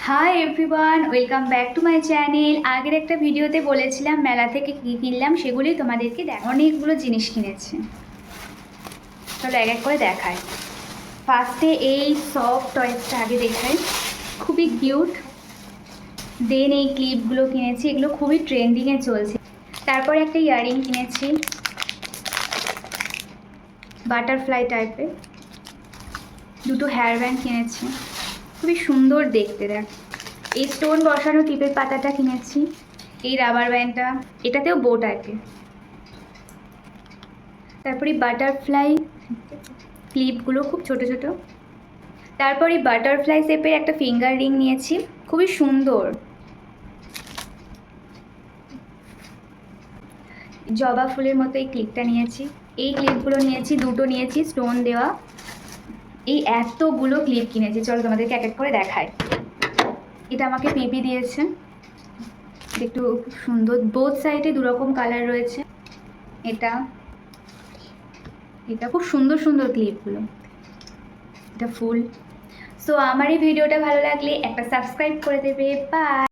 Hi everyone, welcome back to my channel. আগের একটা ভিডিওতে বলেছিলাম মেলা থেকে কী কিনলাম, সেগুলি তোমাদেরকে অনেকগুলো জিনিস কিনেছি। চলো এক এক করে দেখায়। ফার্স্টে এই সফট টয়েসটা আগে দেখাই, খুবই কিউট। দেন এই ক্লিপগুলো কিনেছি, এগুলো খুবই ট্রেন্ডিংয়ে চলছে। তারপরে একটা ইয়াররিং কিনেছি বাটারফ্লাই টাইপের। দুটো হেয়ার ব্যান্ড কিনেছি, খুবই সুন্দর দেখতে। দেখ, এই স্টোন বসানো টিপের পাতাটা কিনেছি। এই রাবার ব্যান্ডটা, এটাতেও বো টাইপের। তারপরে বাটারফ্লাই ক্লিপগুলো খুব ছোট ছোট। তারপরে বাটারফ্লাই শেপের একটা ফিঙ্গার রিং নিয়েছি, খুবই সুন্দর। জবা ফুলের মতো এই ক্লিপটা নিয়েছি। এই ক্লিপগুলো নিয়েছি, দুটো নিয়েছি স্টোন দেওয়া। এই এতগুলো ক্লিপ কিনেছি, চলো তোমাদেরকে এক এক করে দেখায়। এটা আমাকে পিপি দিয়েছে, একটু খুব সুন্দর। বোথ সাইডে দুরকম কালার রয়েছে। এটা এটা খুব সুন্দর সুন্দর ক্লিপগুলো। এটা ফুল। সো আমার এই ভিডিওটা ভালো লাগলে একটা সাবস্ক্রাইব করে দেবে। বাই।